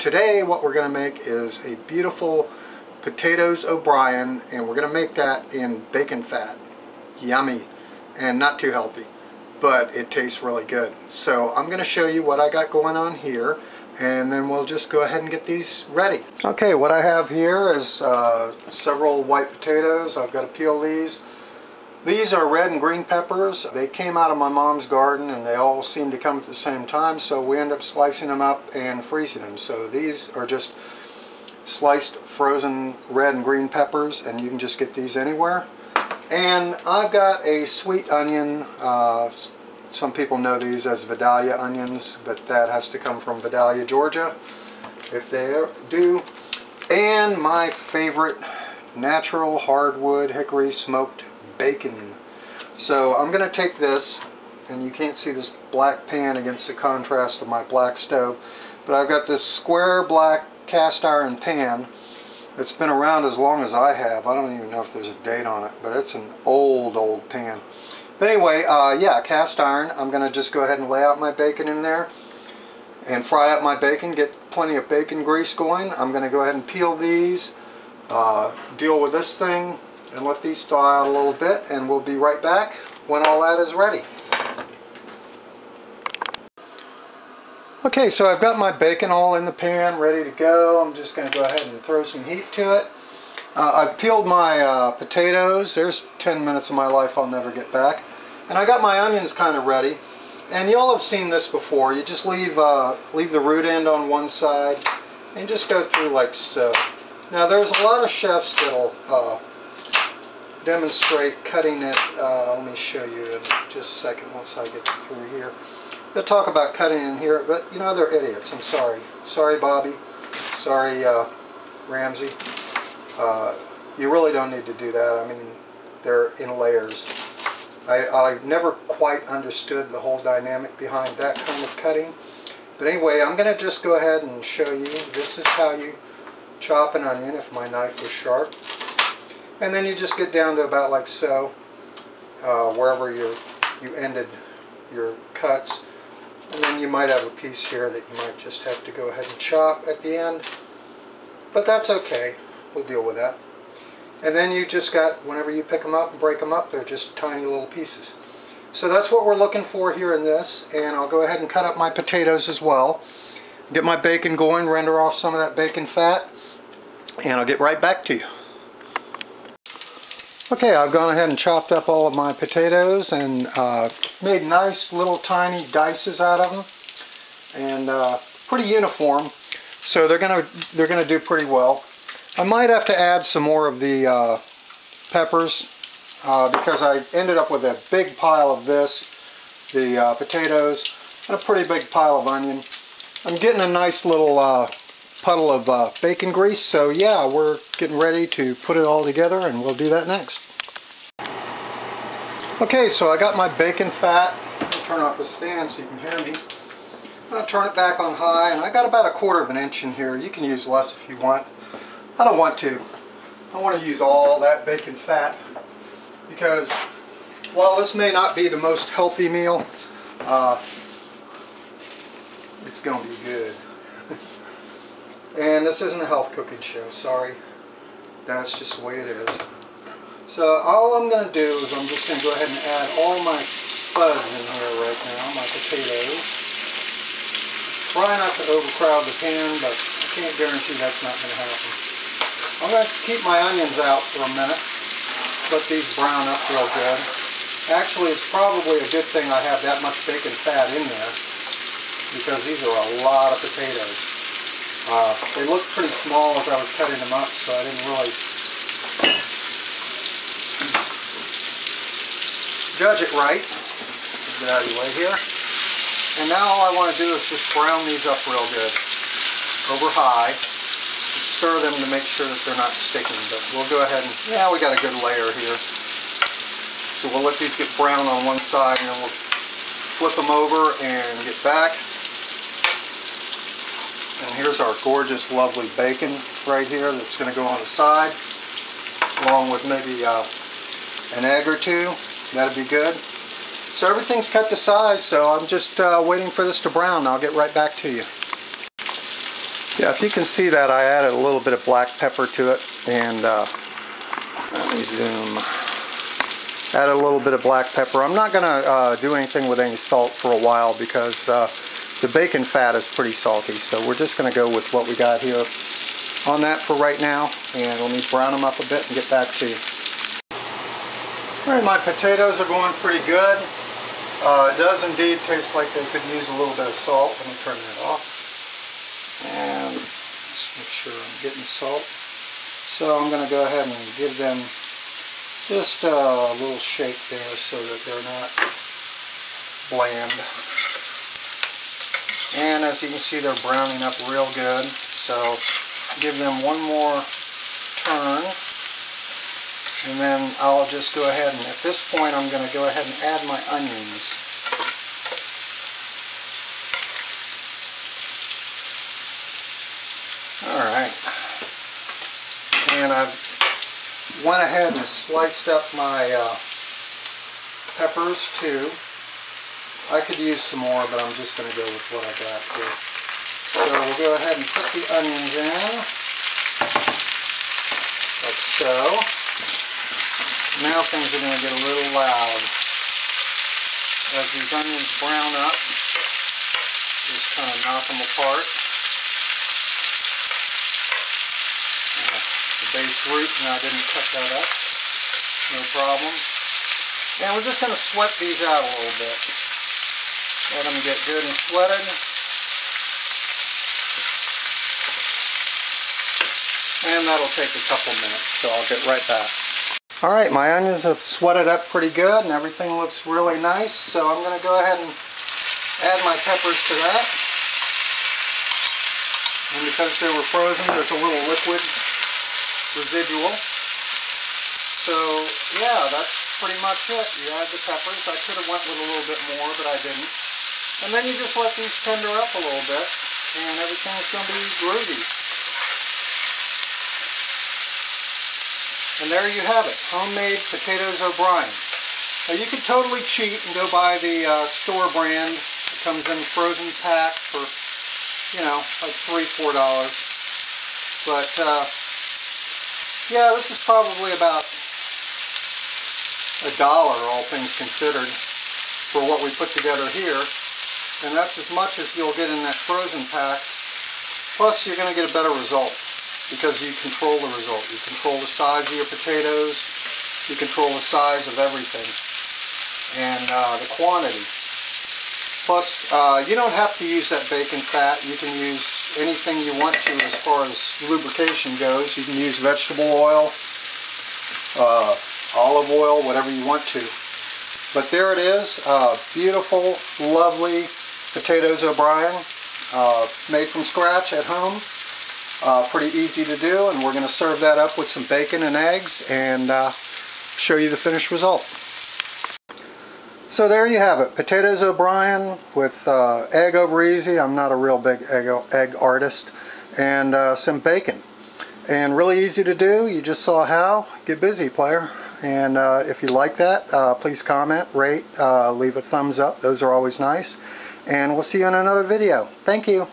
Today what we're going to make is a beautiful potatoes O'Brien, and we're going to make that in bacon fat. Yummy and not too healthy, but it tastes really good. So I'm going to show you what I got going on here, and then we'll just go ahead and get these ready. Okay, what I have here is several white potatoes. I've got to peel these. These are red and green peppers. They came out of my mom's garden and they all seem to come at the same time, so we end up slicing them up and freezing them. So these are just sliced frozen red and green peppers, and you can just get these anywhere. And I've got a sweet onion. Some people know these as Vidalia onions, but that has to come from Vidalia, Georgia, if they do. And my favorite natural hardwood hickory smoked bacon. So I'm going to take this, and you can't see this black pan against the contrast of my black stove, but I've got this square black cast iron pan that's been around as long as I have. I don't even know if there's a date on it, but it's an old pan. But anyway, yeah, cast iron. I'm going to just go ahead and lay out my bacon in there and fry up my bacon, get plenty of bacon grease going. I'm going to go ahead and peel these, deal with this thing, and let these thaw out a little bit, and we'll be right back when all that is ready. Okay, so I've got my bacon all in the pan, ready to go. I'm just going to go ahead and throw some heat to it. I've peeled my potatoes. There's 10 minutes of my life I'll never get back. And I got my onions kind of ready. And you all have seen this before. You just leave the root end on one side and just go through like so. Now there's a lot of chefs that'll demonstrate cutting it. Let me show you in just a second once I get through here. They'll talk about cutting in here, but you know, they're idiots. I'm sorry. Sorry, Bobby. Sorry, Ramsey. You really don't need to do that. I mean, they're in layers. I never quite understood the whole dynamic behind that kind of cutting. But anyway, I'm going to just go ahead and show you. This is how you chop an onion if my knife was sharp. And then you just get down to about like so, wherever you ended your cuts. And then you might have a piece here that you might just have to go ahead and chop at the end. But that's okay. We'll deal with that. And then you just got, whenever you pick them up and break them up, they're just tiny little pieces. So that's what we're looking for here in this. And I'll go ahead and cut up my potatoes as well. Get my bacon going, render off some of that bacon fat. And I'll get right back to you. Okay, I've gone ahead and chopped up all of my potatoes and made nice little tiny dices out of them, and pretty uniform, so they're gonna do pretty well. I might have to add some more of the peppers because I ended up with a big pile of this, the potatoes, and a pretty big pile of onion. I'm getting a nice little puddle of bacon grease, so yeah, we're getting ready to put it all together, and we'll do that next. Okay, so I got my bacon fat. I'll turn off this fan so you can hear me. I'll turn it back on high, and I got about 1/4 of an inch in here. You can use less if you want. I don't want to. I want to use all that bacon fat because while this may not be the most healthy meal, it's going to be good. And this isn't a health cooking show, sorry. That's just the way it is. So all I'm going to do is I'm just going to go ahead and add all my spuds in here right now, my potatoes. Try not to overcrowd the pan, but I can't guarantee that's not going to happen. I'm going to keep my onions out for a minute, let these brown up real good. Actually, it's probably a good thing I have that much bacon fat in there, because these are a lot of potatoes. They looked pretty small as I was cutting them up, so I didn't really judge it right. Get out of the way here. And now all I want to do is just brown these up real good, over high. Stir them to make sure that they're not sticking, but we'll go ahead and, yeah, we got a good layer here. So we'll let these get brown on one side, and then we'll flip them over and get back. And here's our gorgeous, lovely bacon right here that's going to go on the side, along with maybe an egg or two. That'd be good. So everything's cut to size, so I'm just waiting for this to brown. I'll get right back to you. Yeah, if you can see that, I added a little bit of black pepper to it, and let me zoom. Add a little bit of black pepper. I'm not going to do anything with any salt for a while because the bacon fat is pretty salty. So we're just going to go with what we got here on that for right now. And let me brown them up a bit and get back to you. Alright, my potatoes are going pretty good. It does indeed taste like they could use a little bit of salt. Let me turn that off. And just make sure I'm getting salt. So I'm going to go ahead and give them just a little shake there so that they're not bland. And as you can see, they're browning up real good. So give them one more turn. And then I'll just go ahead and at this point I'm going to go ahead and add my onions. Alright, and I've went ahead and sliced up my peppers too. I could use some more, but I'm just going to go with what I got here. So we'll go ahead and put the onions in, like so. Now things are going to get a little loud. As these onions brown up, just kind of knock them apart. The base root, and I didn't cut that up, no problem. And we're just going to sweat these out a little bit. Let them get good and sweated. And that'll take a couple minutes, so I'll get right back. Alright, my onions have sweated up pretty good and everything looks really nice, so I'm going to go ahead and add my peppers to that. And because they were frozen, there's a little liquid residual. So yeah, that's pretty much it. You add the peppers. I could have went with a little bit more, but I didn't. And then you just let these tender up a little bit and everything's going to be groovy. And there you have it, homemade potatoes O'Brien. Now you could totally cheat and go buy the store brand. It comes in frozen pack for, you know, like $3–4. But yeah, this is probably about $1, all things considered, for what we put together here. And that's as much as you'll get in that frozen pack. Plus, you're going to get a better result because you control the result. You control the size of your potatoes. You control the size of everything. And the quantity. Plus, you don't have to use that bacon fat. You can use anything you want to as far as lubrication goes. You can use vegetable oil, olive oil, whatever you want to. But there it is, beautiful, lovely potatoes O'Brien, made from scratch at home. Pretty easy to do, and we're going to serve that up with some bacon and eggs and show you the finished result. So there you have it, potatoes O'Brien with egg over easy. I'm not a real big egg artist. And some bacon. And really easy to do. You just saw how. Get busy, player. And if you like that, please comment, rate, leave a thumbs up. Those are always nice. And we'll see you in another video. Thank you.